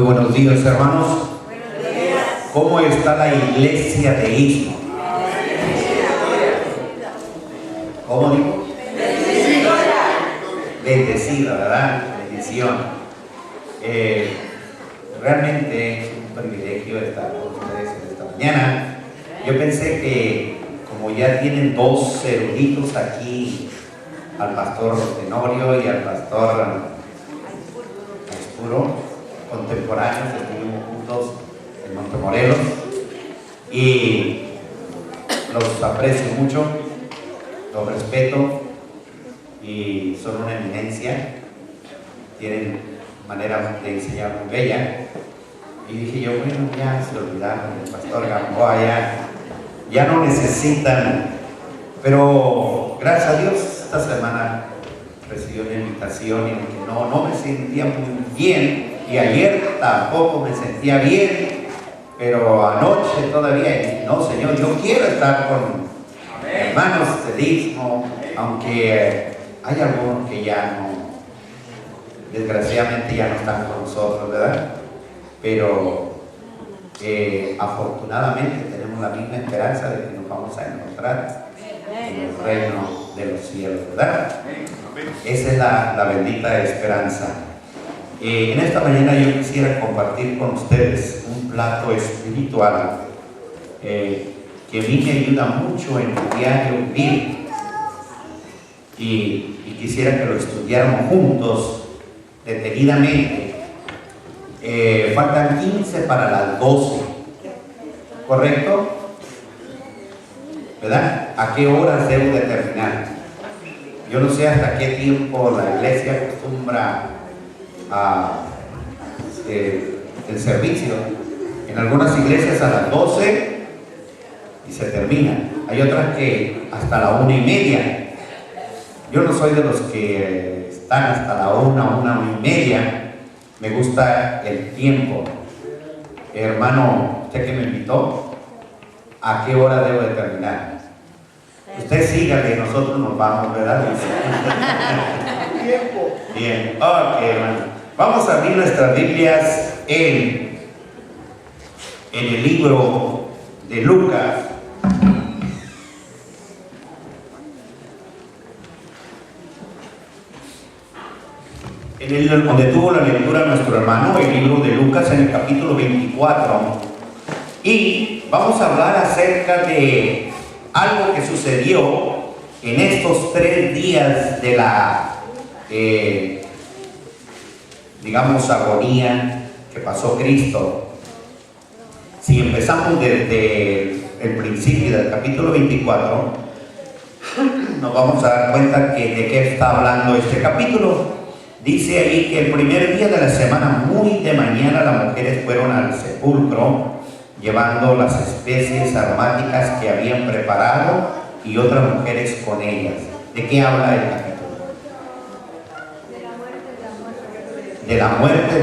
Muy buenos días, hermanos. Buenos días. ¿Cómo está la iglesia de Istmo? ¿Cómo digo? Bendecida, ¿verdad? Bendición. Realmente es un privilegio estar con ustedes en esta mañana. Yo pensé que como ya tienen dos eruditos aquí, al pastor Tenorio y al pastor Aispuro, contemporáneos, estuvimos juntos en Montemorelos y los aprecio mucho, los respeto y son una eminencia, tienen manera de enseñar muy bella. Y dije yo, bueno, ya se olvidaron del pastor Gamboa, ya no necesitan, pero gracias a Dios esta semana recibí una invitación y aunque no me sentía muy bien y ayer tampoco me sentía bien, pero anoche todavía, no Señor, yo quiero estar con hermanos del Istmo, aunque hay algunos que ya no, desgraciadamente ya no están con nosotros, ¿verdad? Pero afortunadamente tenemos la misma esperanza de que nos vamos a encontrar en el reino de los cielos, ¿verdad? Esa es la bendita esperanza. En esta mañana yo quisiera compartir con ustedes un plato espiritual que a mí me ayuda mucho en el diario vivir y quisiera que lo estudiáramos juntos detenidamente. Faltan 15 para las 12, ¿correcto? ¿Verdad? ¿A qué horas debo de terminar? Yo no sé hasta qué tiempo la iglesia acostumbra el servicio. En algunas iglesias a las 12 y se termina. Hay otras que hasta la 1:30. Yo no soy de los que están hasta la 1:30. Me gusta el tiempo. Hermano, usted que me invitó, ¿a qué hora debo de terminar? Usted sígale, nosotros nos vamos, ¿verdad? Tiempo. Bien, ok, hermano. Vamos a abrir nuestras Biblias en el libro de Lucas. Donde tuvo la lectura nuestro hermano, el libro de Lucas en el capítulo 24. Y vamos a hablar acerca de algo que sucedió en estos 3 días de la, digamos, agonía que pasó Cristo. Si empezamos desde el principio del capítulo 24, nos vamos a dar cuenta que de qué está hablando este capítulo. Dice ahí que el primer día de la semana, muy de mañana, las mujeres fueron al sepulcro llevando las especies aromáticas que habían preparado y otras mujeres con ellas. ¿De qué habla el capítulo? De la muerte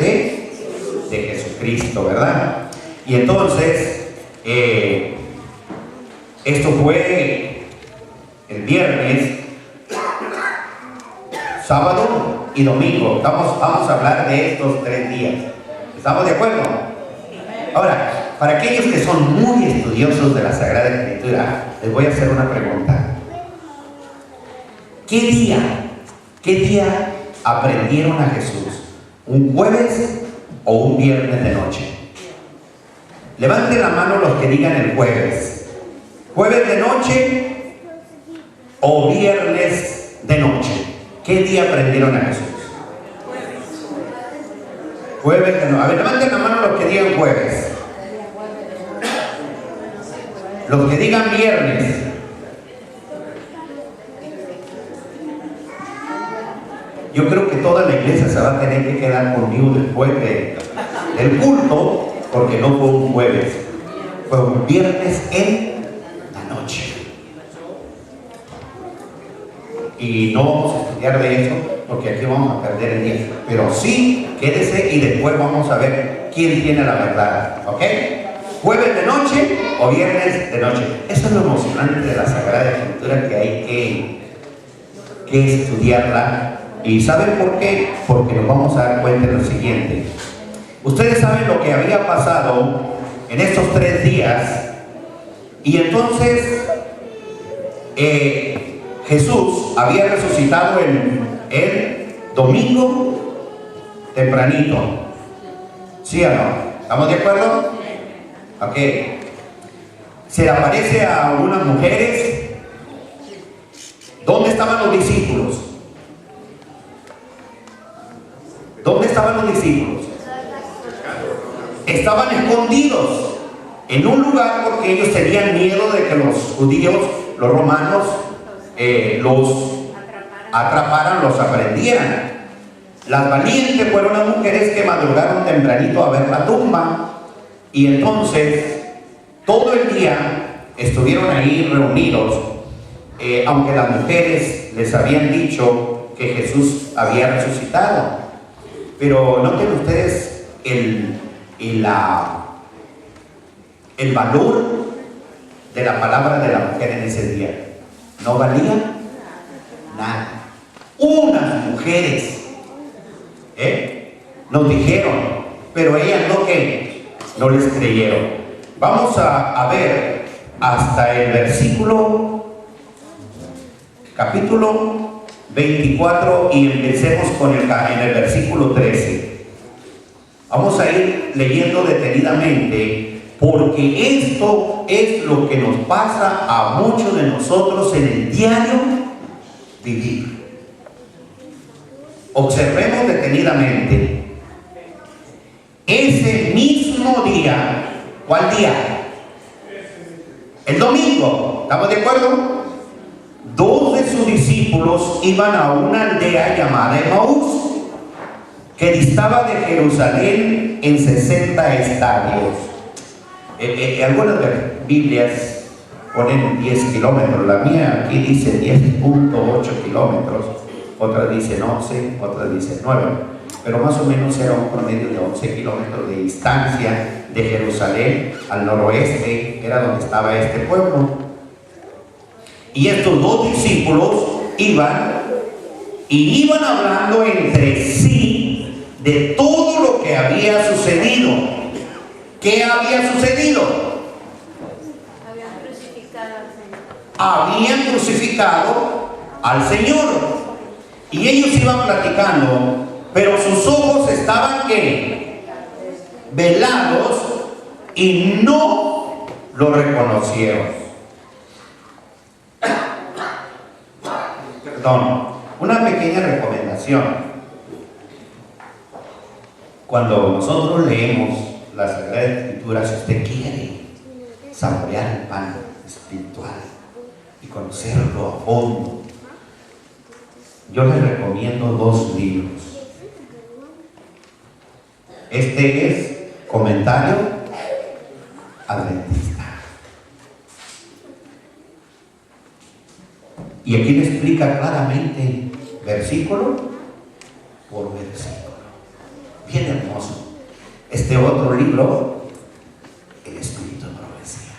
de Jesucristo, ¿verdad? Y entonces, esto fue el viernes, sábado y domingo. Vamos a hablar de estos 3 días. ¿Estamos de acuerdo? Ahora, para aquellos que son muy estudiosos de la Sagrada Escritura, les voy a hacer una pregunta. ¿Qué día aprendieron a Jesús? ¿Un jueves o un viernes de noche? Levanten la mano los que digan el jueves. ¿Jueves de noche o viernes de noche? ¿Qué día aprendieron a Jesús? Jueves de noche. A ver, levanten la mano los que digan jueves. Los que digan viernes. Yo creo que toda la iglesia se va a tener que quedar conmigo después del culto, porque no fue un jueves, fue un viernes en la noche. Y no vamos a estudiar de eso, porque aquí vamos a perder el día. Pero sí, quédese y después vamos a ver quién tiene la verdad, ¿ok? Jueves de noche o viernes de noche. Eso es lo emocionante de la Sagrada Escritura, que hay que estudiarla. ¿Y saben por qué? Porque nos vamos a dar cuenta de lo siguiente. Ustedes saben lo que había pasado en estos 3 días. Y entonces Jesús había resucitado el domingo tempranito. ¿Sí o no? ¿Estamos de acuerdo? Ok. Se le aparece a unas mujeres. ¿Dónde estaban los discípulos? ¿Dónde estaban los discípulos? Estaban escondidos en un lugar porque ellos tenían miedo de que los judíos, los romanos, los atraparan, los aprendieran. Las valientes fueron las mujeres que madrugaron tempranito a ver la tumba, y entonces todo el día estuvieron ahí reunidos, aunque las mujeres les habían dicho que Jesús había resucitado. Pero noten ustedes el valor de la palabra de la mujer en ese día. No valía nada. Unas mujeres nos dijeron, pero ellas no les creyeron. Vamos a ver hasta el capítulo 24, y empecemos en el versículo 13. Vamos a ir leyendo detenidamente, porque esto es lo que nos pasa a muchos de nosotros en el diario vivir. Observemos detenidamente. Ese mismo día, ¿cuál día? El domingo, ¿estamos de acuerdo? 2 de sus discípulos iban a una aldea llamada Emaús, que distaba de Jerusalén en 60 estadios. Algunas Biblias ponen 10 kilómetros, la mía aquí dice 10.8 kilómetros, otras dicen 11, otras dicen 9, pero más o menos era un promedio de 11 kilómetros de distancia de Jerusalén al noroeste, era donde estaba este pueblo. Y estos 2 discípulos iban hablando entre sí de todo lo que había sucedido. ¿Qué había sucedido? Habían crucificado al Señor. Y ellos iban platicando, pero sus ojos estaban ¿qué? Velados, y no lo reconocieron. Perdón, una pequeña recomendación. Cuando nosotros leemos la Sagrada Escritura, si usted quiere saborear el pan espiritual y conocerlo a fondo, yo les recomiendo 2 libros. Este es Comentario Adventista. Y aquí le explica claramente, versículo por versículo. Bien hermoso. Este otro libro, El Espíritu de Profecía.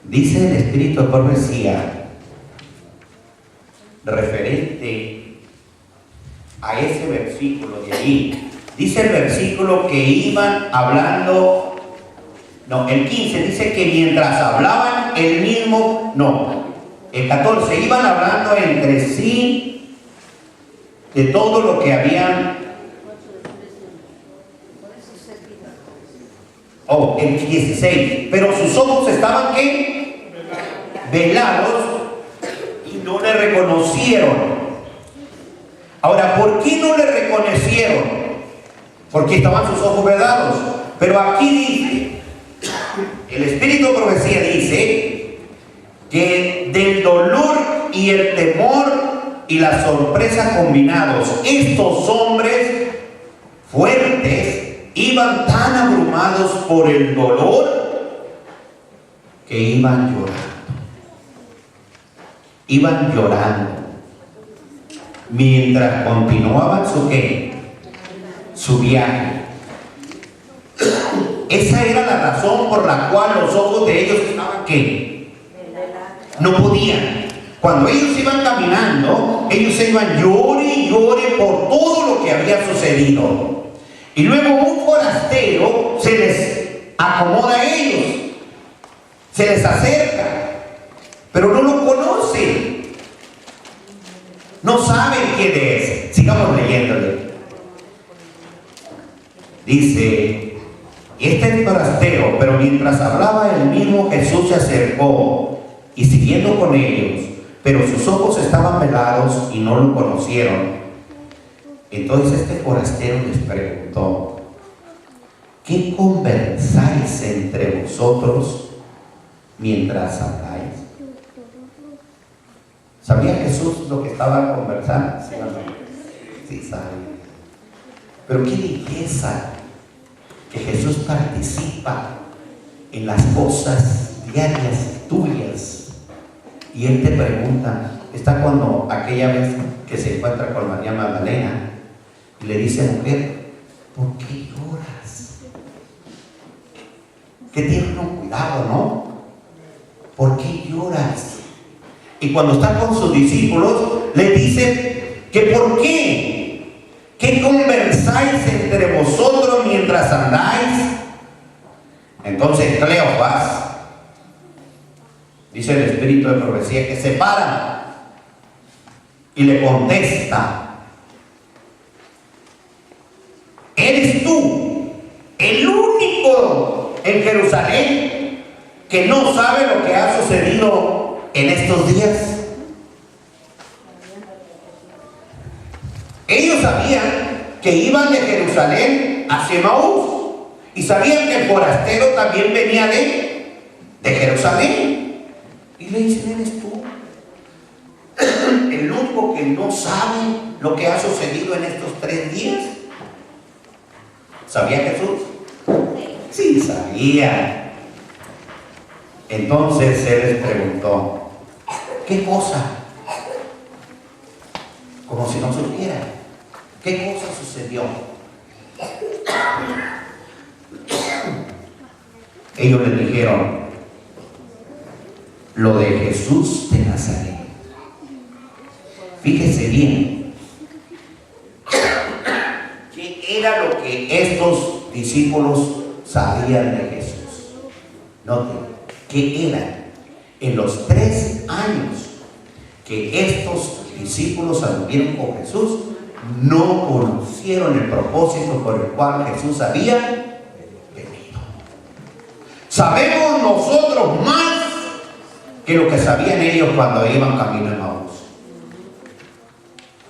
Dice el Espíritu de Profecía, referente a ese versículo de allí. Dice el versículo que iban hablando, el 15 dice que mientras hablaban el 14, iban hablando entre sí de todo lo que habían. El 16, pero sus ojos estaban ¿qué? Velados, y no le reconocieron. Ahora, ¿por qué no le reconocieron? Porque estaban sus ojos velados. Pero aquí dice, el Espíritu de Profecía dice que del dolor y el temor y la sorpresa combinados, estos hombres fuertes iban tan abrumados por el dolor que iban llorando mientras continuaban su viaje. Esa era la razón por la cual los ojos de ellos estaban no podían. Cuando ellos iban caminando, ellos se iban llore y llore por todo lo que había sucedido. Y luego un forastero se les acomoda a ellos, se les acerca, pero no lo conocen, no saben quién es. Sigamos leyéndole. Dice: este es forastero, pero mientras hablaba el mismo Jesús se acercó y siguiendo con ellos, pero sus ojos estaban velados y no lo conocieron. Entonces este forastero les preguntó: ¿qué conversáis entre vosotros mientras andáis? ¿Sabía Jesús lo que estaba conversando? ¿Sí o no? Sí, sabía. Pero qué riqueza que Jesús participa en las cosas diarias tuyas. Y Él te pregunta. Está cuando aquella vez que se encuentra con María Magdalena y le dice: mujer, ¿por qué lloras? Qué tierno cuidado, ¿no? ¿Por qué lloras? Y cuando está con sus discípulos, le dice que ¿por qué? ¿Qué conversáis entre vosotros mientras andáis? Entonces Cleofas, dice el espíritu de profecía, que se para y le contesta: ¿eres tú el único en Jerusalén que no sabe lo que ha sucedido en estos días? Ellos sabían que iban de Jerusalén hacia Emaús y sabían que el forastero también venía de Jerusalén. Y le dicen: ¿eres tú el único que no sabe lo que ha sucedido en estos 3 días? ¿Sabía Jesús? Sí, sabía. Entonces Él les preguntó: ¿qué cosa? Como si no supiera. ¿Qué cosa sucedió? Ellos le dijeron: lo de Jesús de Nazaret. Fíjese bien, ¿qué era lo que estos discípulos sabían de Jesús? Noten, ¿qué era? En los 3 años que estos discípulos anduvieron con Jesús, no conocieron el propósito por el cual Jesús había venido. Sabemos nosotros más que lo que sabían ellos cuando iban camino a Emaús.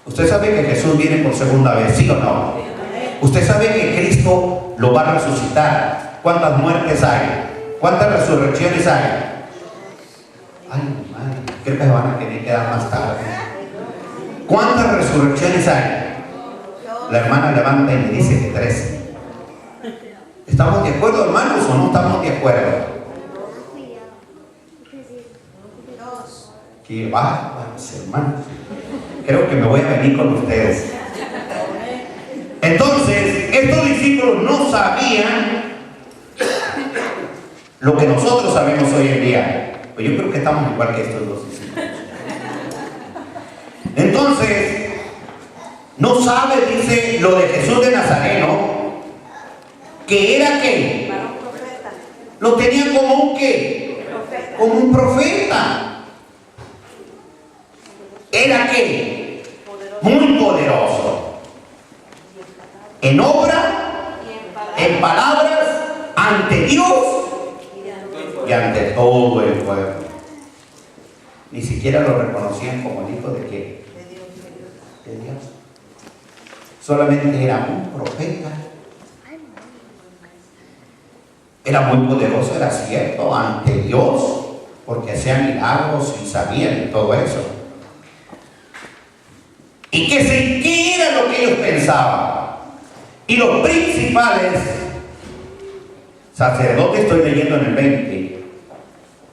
Usted sabe que Jesús viene por segunda vez, ¿sí o no? Usted sabe que Cristo lo va a resucitar. ¿Cuántas muertes hay? ¿Cuántas resurrecciones hay? Ay, madre, creo que se van a tener que dar más tarde. ¿Cuántas resurrecciones hay? La hermana levanta y me dice que 13. ¿Estamos de acuerdo, hermanos, o no estamos de acuerdo? ¿Qué bárbaros, hermanos? Creo que me voy a venir con ustedes. Entonces, estos discípulos no sabían lo que nosotros sabemos hoy en día. Pues yo creo que estamos igual que estos 2 discípulos. Entonces, no sabe, dice, lo de Jesús de Nazareno, que era ¿qué? Lo tenía como un ¿qué? Como un profeta. Era ¿qué? Muy poderoso. En obra, en palabras, ante Dios y ante todo el pueblo. Ni siquiera lo reconocían como el hijo de ¿qué? De Dios. Solamente era un profeta. Era muy poderoso, era cierto, ante Dios, porque hacía milagros y sabían todo eso. ¿Y qué era lo que ellos pensaban? Y los principales sacerdotes, estoy leyendo en el 20,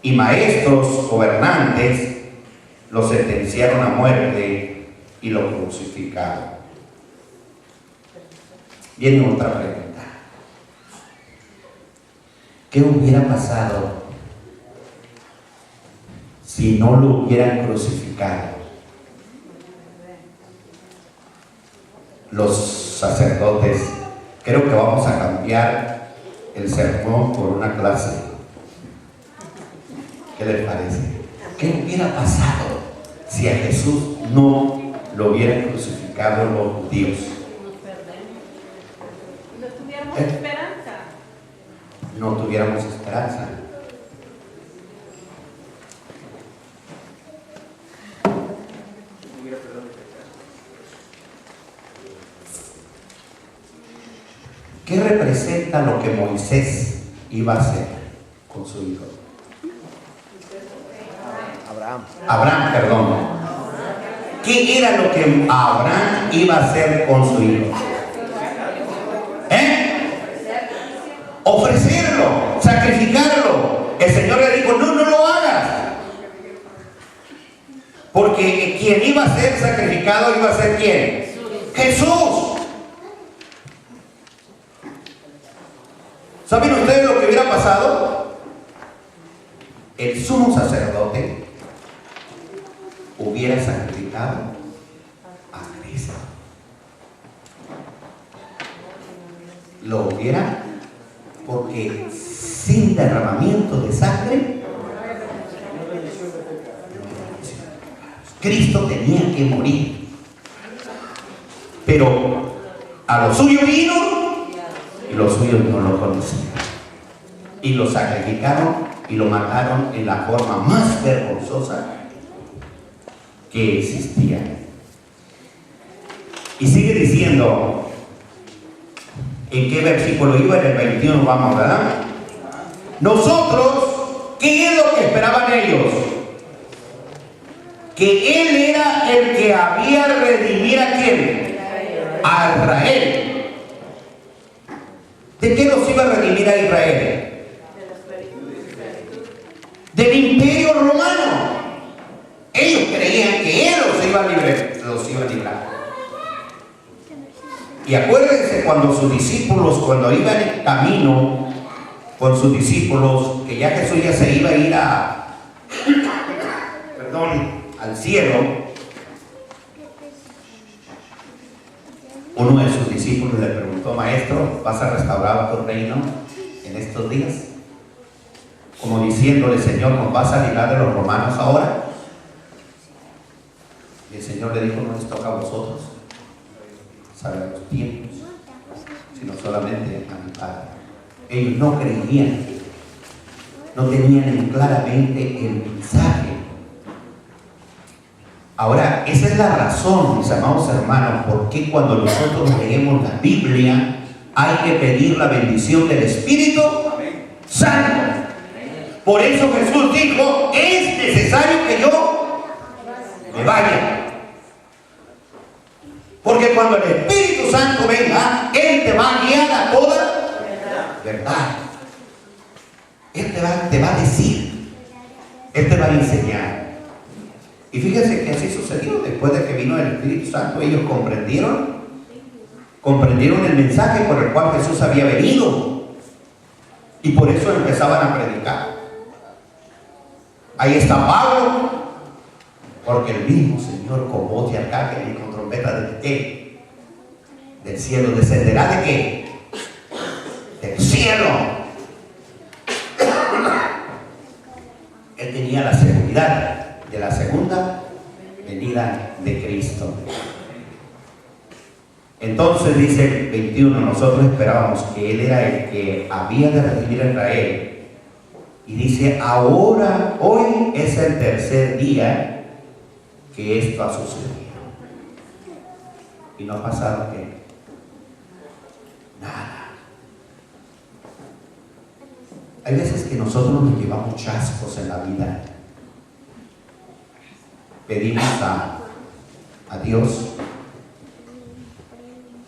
y maestros gobernantes lo sentenciaron a muerte y lo crucificaron. Viene otra pregunta. ¿Qué hubiera pasado si no lo hubieran crucificado? Los sacerdotes Creo que vamos a cambiar el sermón por una clase. ¿Qué les parece? ¿Qué hubiera pasado si a Jesús no lo hubieran crucificado los judíos? No tuviéramos esperanza. No tuviéramos esperanza. ¿Qué representa lo que Moisés iba a hacer con su hijo? Abraham, perdón. ¿Qué era lo que Abraham iba a hacer con su hijo? Ofrecerlo, sacrificarlo. El Señor le dijo, no lo hagas. Porque quien iba a ser sacrificado iba a ser ¿quién? Jesús. ¿Saben ustedes lo que hubiera pasado? El sumo sacerdote hubiera sacrificado a Cristo. Lo hubiera, porque sin derramamiento de sangre, Cristo tenía que morir. Pero a los suyos vino y los suyos no lo conocían. Y lo sacrificaron y lo mataron en la forma más vergonzosa que existía. Y sigue diciendo, ¿en qué versículo iba? En el 21 vamos, ¿verdad? Nosotros, ¿qué es lo que esperaban ellos? Que Él era el que había de redimir ¿a quién? A Israel. ¿De qué los iba a redimir a Israel? Del imperio romano. Ellos creían que Él los iba a librar. Y acuérdense cuando sus discípulos, cuando iban en camino con sus discípulos, que ya Jesús ya se iba a ir al cielo, uno de sus discípulos le preguntó, maestro, ¿vas a restaurar tu reino en estos días? Como diciéndole, Señor, ¿nos vas a librar de los romanos ahora? Y el Señor le dijo, no les toca a vosotros saber los tiempos, sino solamente a mi Padre. Ellos no creían, no tenían claramente el mensaje. Ahora, esa es la razón, mis amados hermanos, por qué cuando nosotros leemos la Biblia hay que pedir la bendición del Espíritu Santo. Por eso Jesús dijo, es necesario que yo me vaya. Porque cuando el Espíritu Santo venga, Él te va a guiar a toda verdad. Él te va a decir, Él te va a enseñar. Y fíjense que así sucedió. Después de que vino el Espíritu Santo, ellos comprendieron el mensaje por el cual Jesús había venido, y por eso empezaban a predicar. Ahí está Pablo, porque el mismo Señor con voz de arcángel y con trompeta de qué, del cielo descenderá. ¿De qué? Del cielo. Él tenía la seguridad de la segunda venida de Cristo. Entonces dice el 21, nosotros esperábamos que Él era el que había de redimir a Israel. Y dice, ahora, hoy es el tercer día que esto ha sucedido. Y no ha pasado ¿qué? Nada. Hay veces que nosotros nos llevamos chascos en la vida. Pedimos a Dios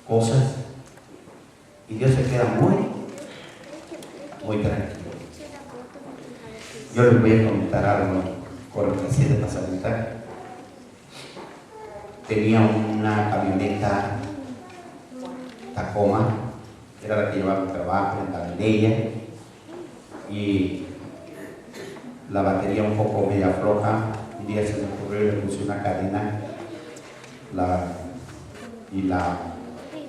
cosas y Dios se queda muy tranquilo. Yo les voy a comentar algo cortesía de pasadita. Tenía una camioneta Tacoma, era la que llevaba mi trabajo, andaba en ella, y la batería un poco media floja. Un día se me ocurrió y le puse una cadena y la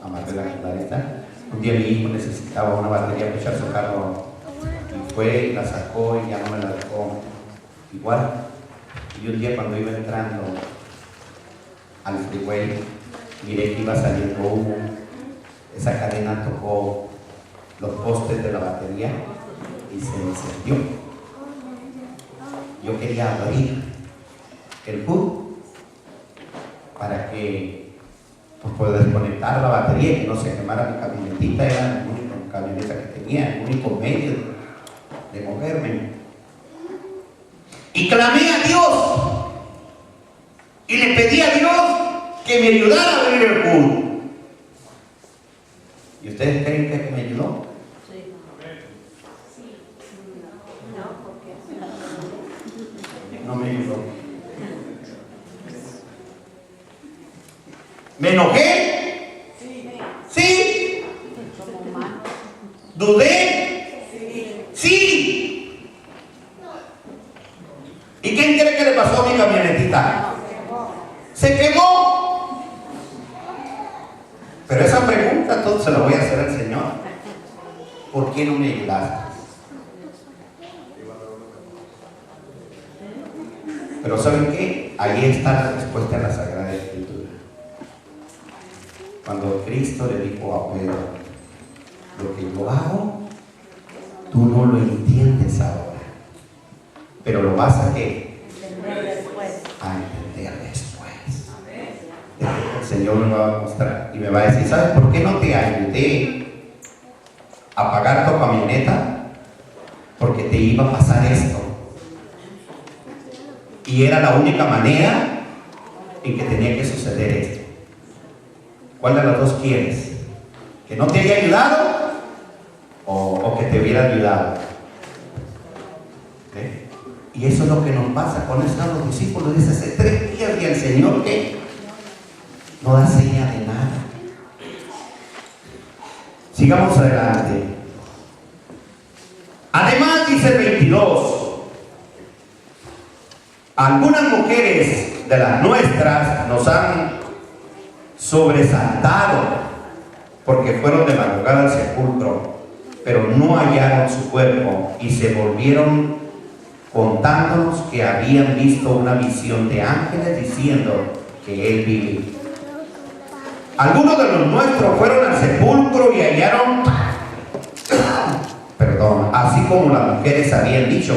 amarré la cadenita Un día mi hijo necesitaba una batería para echar su carro y fue y la sacó y ya no me la dejó igual. Y un día cuando iba entrando al freeway, miré que iba saliendo humo. Esa cadena tocó los postes de la batería y se encendió. Yo quería abrir el hood para que pues, poder conectar la batería y que no se quemara mi camionetita. Era la única camioneta que tenía, el único medio de moverme. Y clamé a Dios y le pedí a Dios que me ayudara a abrir el hood. ¿Y ustedes creen que me ayudó? Sí. No, porque No me ayudó. ¿Me enojé? Sí. ¿Dudé? Sí. ¿Y quién cree que le pasó a mi camionetita? Se quemó. Pero esa pregunta todo se la voy a hacer al Señor. ¿Por qué no me ayudaste? Pero ¿saben qué? Ahí está la respuesta a la Sagrada Escritura. Cuando Cristo le dijo a Pedro, lo que yo hago, tú no lo entiendes ahora, pero lo vas a ¿qué? A entender después. El Señor me va a mostrar y me va a decir, ¿sabes por qué no te ayudé a pagar tu camioneta? Porque te iba a pasar esto. Y era la única manera en que tenía que suceder esto. ¿Cuál de las dos quieres? ¿Que no te haya ayudado o que te hubiera ayudado? ¿Eh? Y eso es lo que nos pasa con los discípulos. Dice hace 3 días y el Señor que no da señal de nada. Sigamos adelante. Además dice el 22. Algunas mujeres de las nuestras nos han sobresaltado porque fueron de madrugada al sepulcro, pero no hallaron su cuerpo y se volvieron contándonos que habían visto una visión de ángeles diciendo que él vive. Algunos de los nuestros fueron al sepulcro y hallaron, así como las mujeres habían dicho,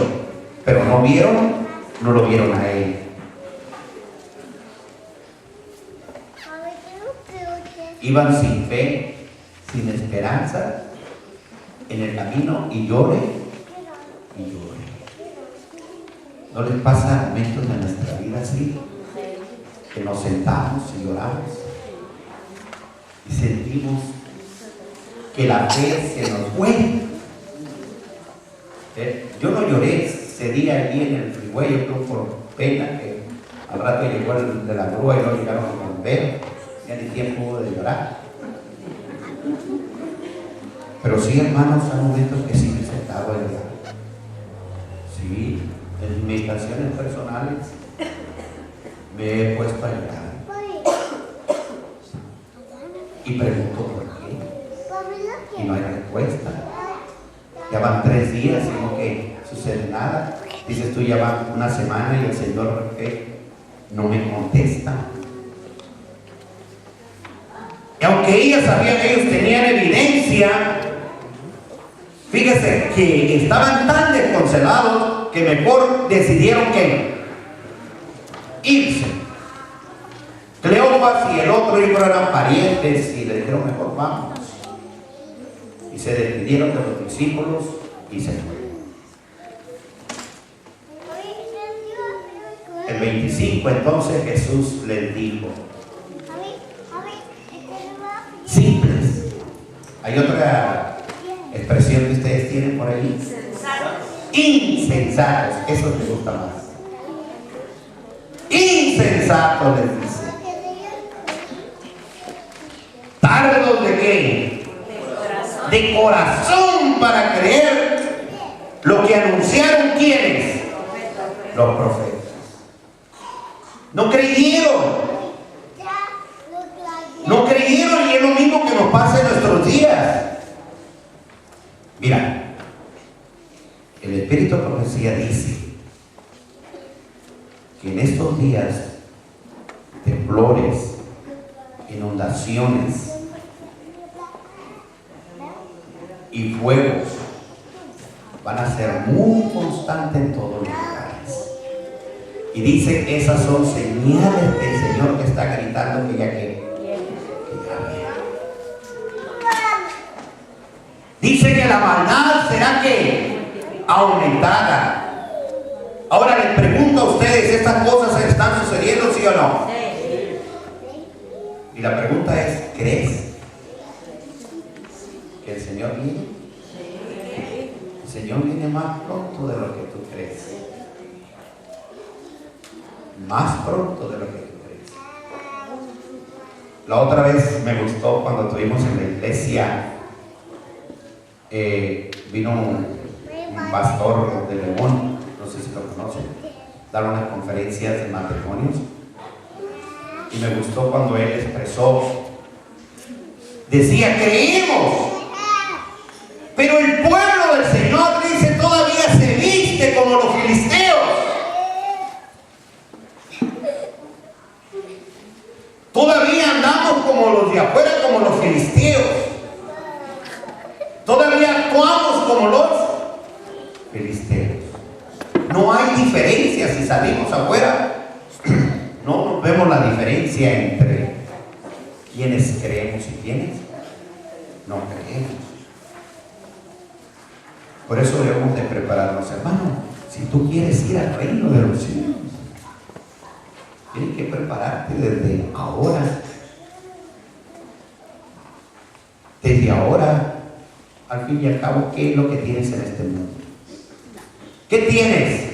pero no lo vieron a él. Iban sin fe, sin esperanza en el camino y llore y llore. ¿No les pasa momentos de nuestra vida así? Que nos sentamos y lloramos y sentimos que la fe se nos fue. Yo no lloré ese día allí en el freeway, yo creo por pena que al rato llegó el de la grúa y no llegaron a bomberos, ya ni tiempo hubo de llorar. Pero sí, hermanos, hay momentos que sí me he sentado a llorar. Sí, en mis meditaciones personales me he puesto a llorar. Y pregunto por qué. Y no hay respuesta. Ya van 3 días y no que sucede nada. Dices tú, ya va una semana y el Señor no me contesta. Y aunque ellos tenían evidencia, fíjese que estaban tan desconsolados que mejor decidieron que irse. Cleofas y el otro hijo eran parientes y le dijeron mejor vamos. Y se despidieron de los discípulos y se fueron. El 25 entonces Jesús les dijo, simples. Hay otra expresión que ustedes tienen por ahí. Insensatos. Eso me gusta más. Insensatos les dice. ¿Tardos de qué? De corazón para creer lo que anunciaron ¿quiénes? Los profetas. No creyeron. No creyeron y es lo mismo que nos pasa en nuestros días. El Espíritu de Profecía dice que en estos días temblores, inundaciones y fuegos van a ser muy constantes en todos los lugares. Y dice, esas son señales del Señor que está gritando que ya viene. Dice que la maldad será que aumentada. Ahora les pregunto a ustedes, ¿estas cosas están sucediendo, sí o no? Y la pregunta es, ¿crees que el Señor viene? El Señor viene más pronto de lo que tú crees. Más pronto de lo que tú crees. La otra vez me gustó cuando estuvimos en la iglesia. Vino un pastor de León, no sé si lo conocen, dar unas conferencias de matrimonios, y me gustó cuando él expresó, decía, creemos, pero el pueblo del Señor, dice, todavía se viste como los filisteos. Todavía andamos como los de afuera, como los filisteos. Todavía actuamos como los filisteos. No hay diferencia si salimos afuera. No vemos la diferencia entre quienes creemos y quienes no creemos. Por eso debemos de prepararnos, hermano. Si tú quieres ir al reino de los cielos, tienes que prepararte desde ahora. Desde ahora. Al fin y al cabo, ¿qué es lo que tienes en este mundo? ¿Qué tienes?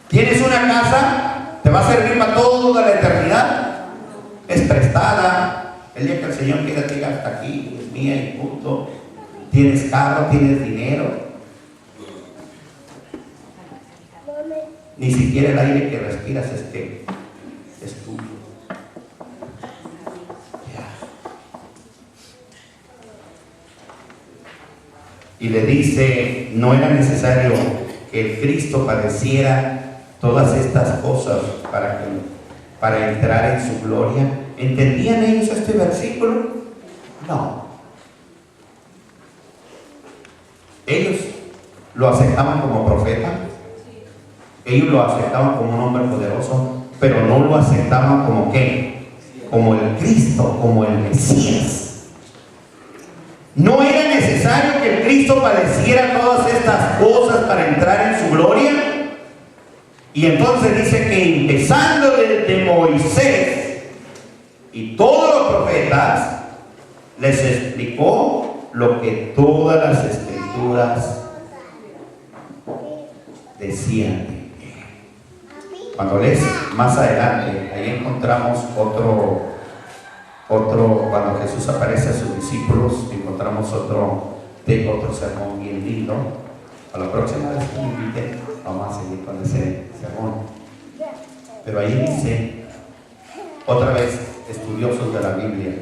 ¿Tienes una casa? ¿Te va a servir para toda la eternidad? Es prestada. El día que el Señor quiera te diga hasta aquí, es mía y punto. ¿Tienes carro? ¿Tienes dinero? Ni siquiera el aire que respiras es tuyo. Y le dice, no era necesario que el Cristo padeciera todas estas cosas para entrar en su gloria. ¿Entendían ellos este versículo? No. Ellos lo aceptaban como profeta, ellos lo aceptaban como un hombre poderoso, pero no lo aceptaban como ¿qué? Como el Cristo, como el Mesías. ¿No era necesario que el Cristo padeciera todas estas cosas para entrar en su gloria? Y entonces dice que empezando desde Moisés y todos los profetas, les explicó lo que todas las escrituras decían. Cuando lees más adelante, ahí encontramos otro, cuando Jesús aparece a sus discípulos, encontramos otro sermón bien lindo. A la próxima vez que me inviten, vamos a seguir con ese sermón. Pero ahí dice, otra vez, estudiosos de la Biblia,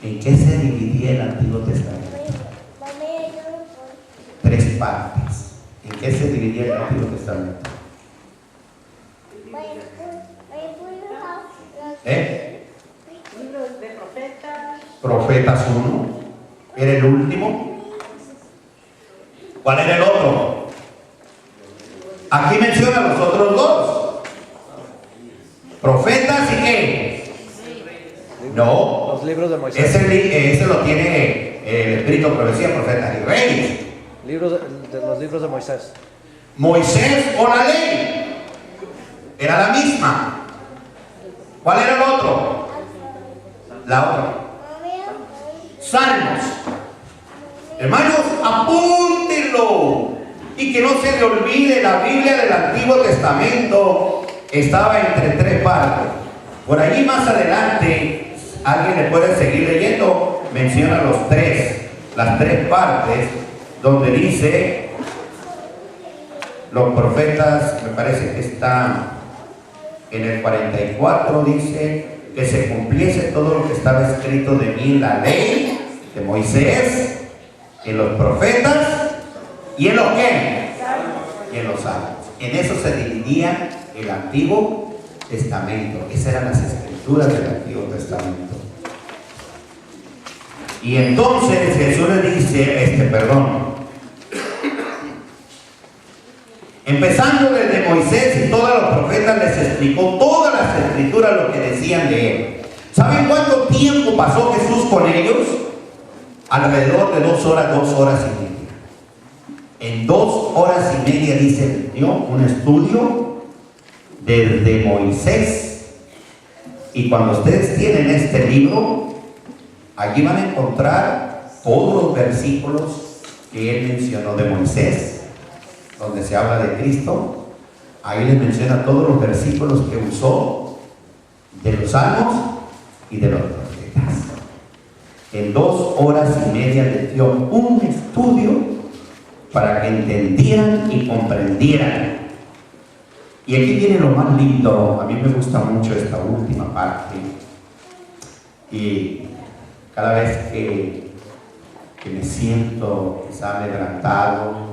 ¿en qué se dividía el Antiguo Testamento? 3 partes. ¿En qué se dividía el Antiguo Testamento? Libros de profetas. Profetas 1. ¿Era el último? ¿Cuál era el otro? Aquí menciona los otros 2. Profetas y ¿qué? No. Los libros de Moisés. Ese lo tiene el Espíritu de Profecía, Profetas y Reyes. Los libros de Moisés. Moisés o la ley. Era la misma. ¿Cuál era el otro? La otra. Salmos. Hermanos, apúntenlo. Y que no se le olvide, la Biblia del Antiguo Testamento estaba entre 3 partes. Por allí más adelante, alguien le puede seguir leyendo, menciona las 3 partes, donde dice, los profetas, me parece que está en el 44, dice, que se cumpliese todo lo que estaba escrito de mí en la ley de Moisés, en los profetas ¿Y en los qué? Y en los Salmos. En eso se dividía el Antiguo Testamento. Esas eran las escrituras del Antiguo Testamento. Y entonces Jesús le dice, empezando desde Moisés y todos los profetas, les explicó todas las escrituras lo que decían de él. ¿Saben cuánto tiempo pasó Jesús con ellos? Alrededor de 2 horas, 2 horas y media. En 2 horas y media, dice, dio un estudio desde Moisés. Y cuando ustedes tienen este libro, allí van a encontrar todos los versículos que él mencionó de Moisés, donde se habla de Cristo. Ahí les menciona todos los versículos que usó de los Salmos y de los profetas. En 2 horas y media les dio un estudio para que entendieran y comprendieran. Y aquí viene lo más lindo. A mí me gusta mucho esta última parte. Y cada vez que me siento quizá amedrentado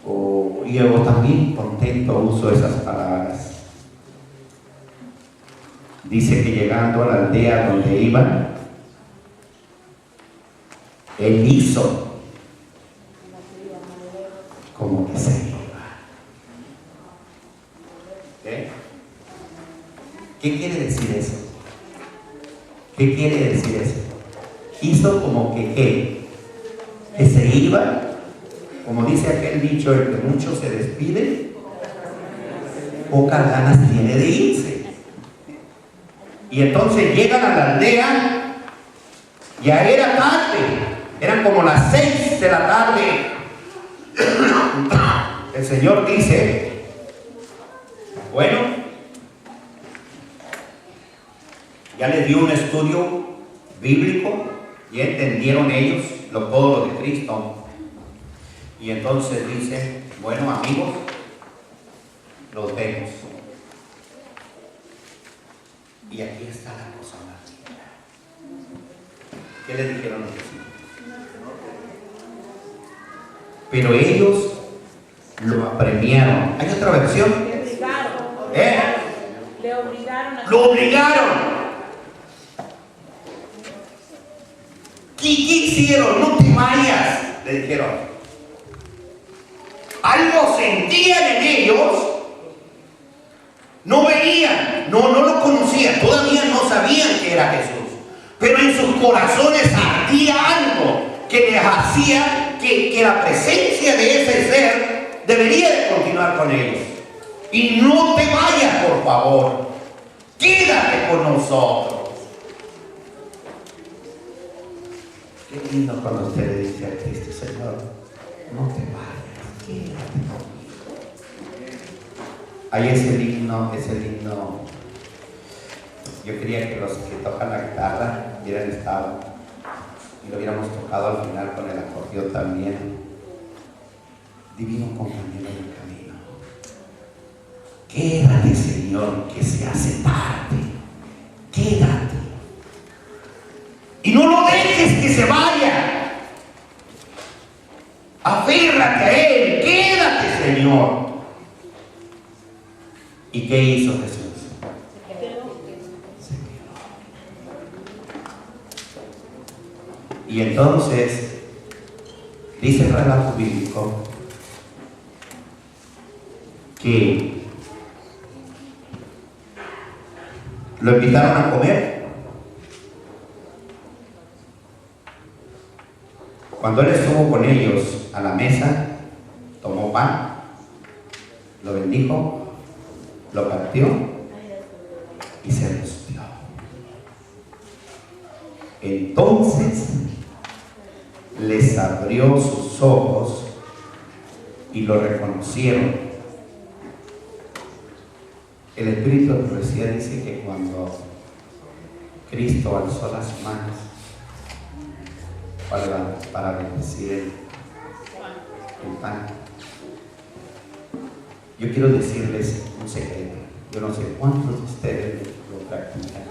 o yo también contento, uso esas palabras. Dice que llegando a la aldea donde iban, él hizo como que se iba. ¿Qué quiere decir eso? ¿Qué quiere decir eso? Hizo como que se iba, como dice aquel dicho, el que mucho se despide, pocas ganas tiene de irse. Y entonces llegan a la aldea, ya era tarde, eran como las 6 de la tarde. El Señor dice, bueno, ya les dio un estudio bíblico, ya entendieron ellos todo lo de Cristo. Y entonces dice, bueno amigos, los vemos. Y aquí está la cosa más linda. ¿Qué les dijeron los discípulos? Pero ellos lo apremiaron. ¿Hay otra versión? Le obligaron. Le obligaron a... ¡Lo obligaron! ¿Qué hicieron? No te vayas, le dijeron. Algo sentían en ellos. No veían, no lo conocían, todavía no sabían que era Jesús. Pero en sus corazones ardía algo que les hacía que la presencia de ese ser debería de continuar con ellos. Y no te vayas, por favor. Quédate con nosotros. Qué lindo cuando usted le dice a Cristo, Señor, no te vayas, quédate conmigo. Ahí ese himno, yo quería que los que tocan la guitarra hubieran estado y lo hubiéramos tocado al final con el acordeón también. Divino compañero del camino. Quédate, Señor, que se hace tarde. Quédate. Y no lo dejes que se vaya. Aférrate a Él. Quédate, Señor. ¿Y qué hizo Jesús? Se quedó. Y entonces, dice el relato bíblico que lo invitaron a comer. Cuando él estuvo con ellos a la mesa, tomó pan, lo bendijo, lo partió y se los dio. Entonces les abrió sus ojos y lo reconocieron. El Espíritu de Profecía dice que cuando Cristo alzó las manos para bendecir el pan, yo quiero decirles un secreto. Yo no sé cuántos de ustedes lo practican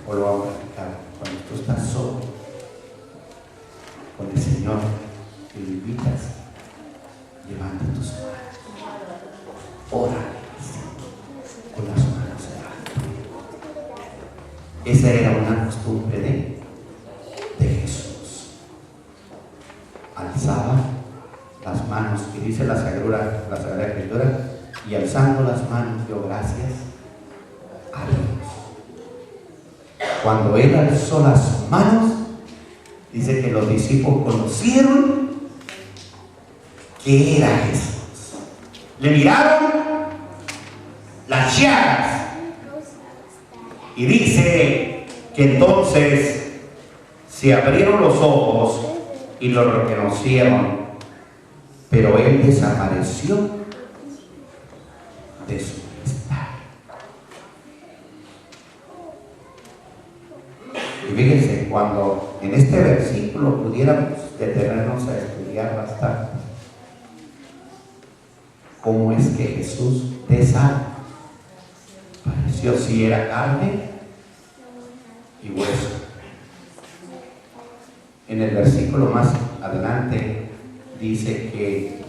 o lo han practicado. Cuando tú estás solo con el Señor y lo invitas esa era una costumbre de Jesús. Alzaba las manos, y dice la Sagrada Escritura, y alzando las manos dio gracias a Dios. Cuando él alzó las manos, dice que los discípulos conocieron que era Jesús. Le miraron las llagas y dice que entonces se abrieron los ojos y lo reconocieron, pero él desapareció de su vista. Y fíjense, cuando en este versículo pudiéramos detenernos a estudiar bastante cómo es que Jesús desapareció, si era carne y hueso. En el versículo más adelante dice que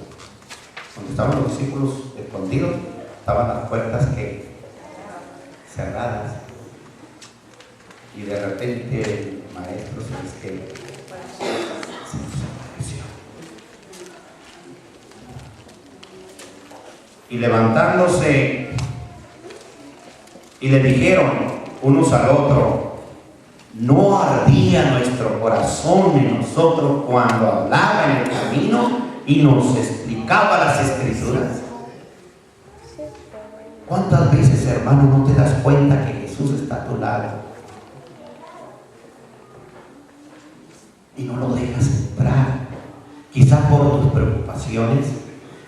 cuando estaban los discípulos escondidos, estaban las puertas que cerradas, y de repente el maestro se desapareció. Y levantándose, y le dijeron unos al otro: ¿no ardía nuestro corazón en nosotros cuando hablaba en el camino y nos explicaba las Escrituras? ¿Cuántas veces, hermano, no te das cuenta que Jesús está a tu lado y no lo dejas entrar? Quizás por tus preocupaciones,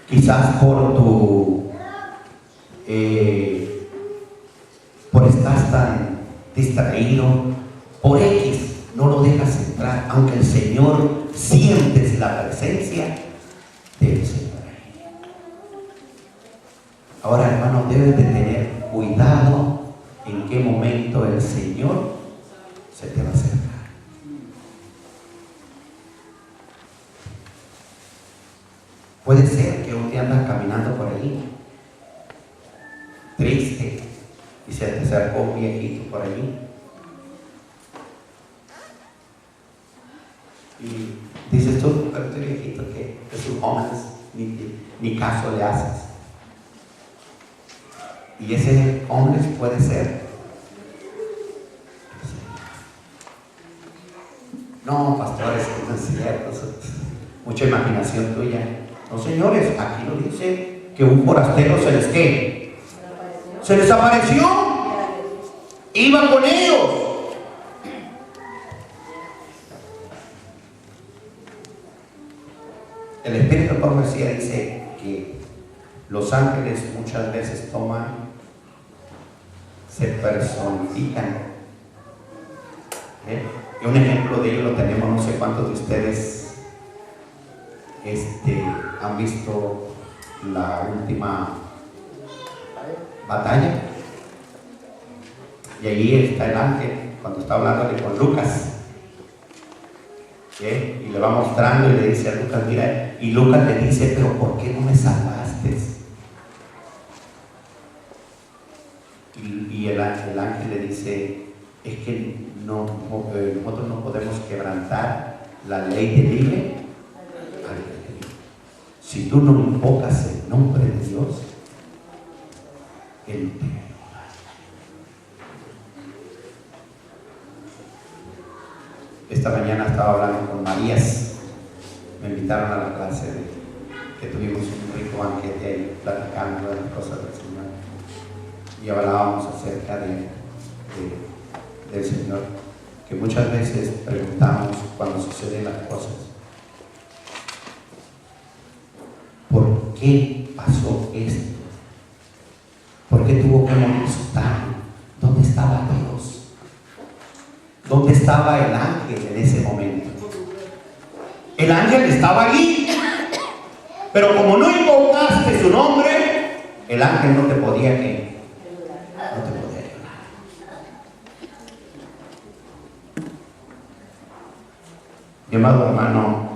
quizás por por estar tan distraído, por X, no lo dejas entrar, aunque el Señor sientes la presencia del Señor ahí. Ahora, hermano, debes de tener cuidado en qué momento el Señor se te va a acercar. Puede ser que usted anda caminando por ahí triste y se te acercó un viejito por allí y dices tú: pero este viejito que es un homeless, ni caso le haces. Y ese homeless puede ser: no, pastores, no es cierto, eso es mucha imaginación tuya. No, señores, aquí lo dice que un forastero se les ¿qué? Se les apareció, iba con ellos. El Espíritu de Profecía dice que los ángeles muchas veces se personifican. Y un ejemplo de ello lo tenemos, no sé cuántos de ustedes han visto la última batalla, y ahí está el ángel cuando está hablándole con Lucas, y le va mostrando y le dice a Lucas: mira, y Lucas le dice: pero ¿por qué no me salvaste? Y el ángel le dice: es que nosotros no podemos quebrantar la ley de libre albedrío. Si tú no invocas el nombre de Dios, Él te ayuda. Esta mañana estaba hablando con Marías, me invitaron a la clase que tuvimos un rico banquete ahí, platicando de las cosas del Señor, y hablábamos acerca del Señor, que muchas veces preguntamos cuando suceden las cosas: ¿por qué pasó esto? ¿Por qué tuvo que morir Sutano? ¿Dónde estaba Dios? ¿Dónde estaba el ángel en ese momento? El ángel estaba allí, pero como no invocaste su nombre, el ángel no te podía ayudar. Mi amado hermano,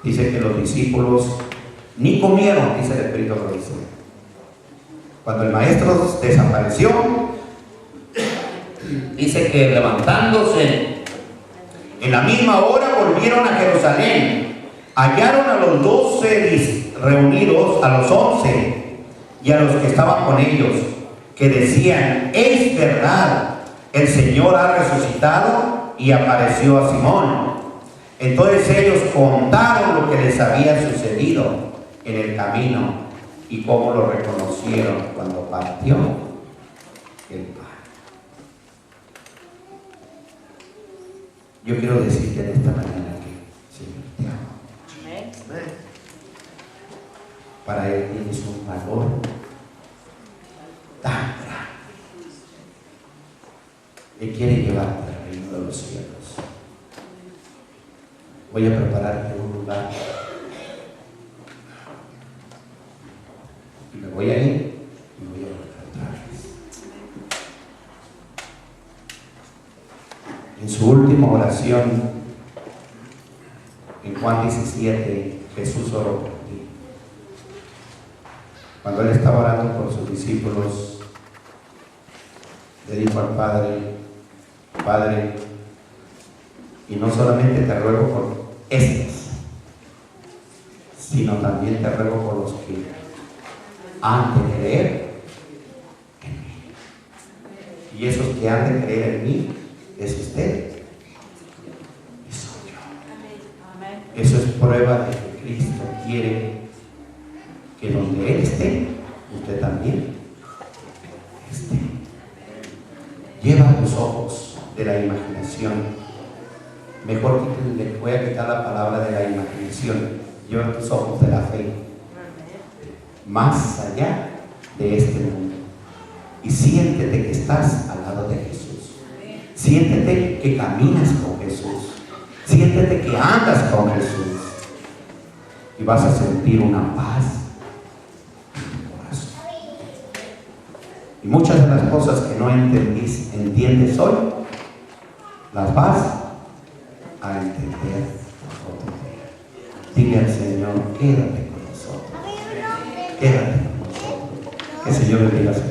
dice que los discípulos ni comieron, dice el Espíritu, lo dice, Cuando el maestro desapareció, dice que levantándose en la misma hora volvieron a Jerusalén, hallaron a los 12 reunidos, a los 11 y a los que estaban con ellos, que decían: es verdad, el Señor ha resucitado y apareció a Simón. Entonces ellos contaron lo que les había sucedido en el camino y cómo lo reconocieron cuando partió el pan. Yo quiero decirte en esta mañana que, Señor, te amo. Amén. Para Él tienes un valor tan grande. Él quiere llevarte al reino de los cielos. Voy a prepararte un lugar y me voy a ir y voy a volver otra vez. En su última oración, en Juan 17, Jesús oró por ti. Cuando Él estaba orando por sus discípulos, le dijo al Padre: Padre, y no solamente te ruego por estos, sino también te ruego por los que han de creer en mí. Y esos que han de creer en mí es usted y soy yo. Eso es prueba de que Cristo quiere que donde Él esté, usted también esté. Lleva tus ojos de la imaginación. Mejor que le voy a quitar la palabra de la imaginación. Lleva tus ojos de la fe más allá de este mundo y siéntete que estás al lado de Jesús. Siéntete que caminas con Jesús. Siéntete que andas con Jesús y vas a sentir una paz en tu corazón. Y muchas de las cosas que no entiendes hoy, las vas a entender otro día. Dile al Señor: quédate con nosotros. Quédate con nosotros. Que el Señor bendiga a su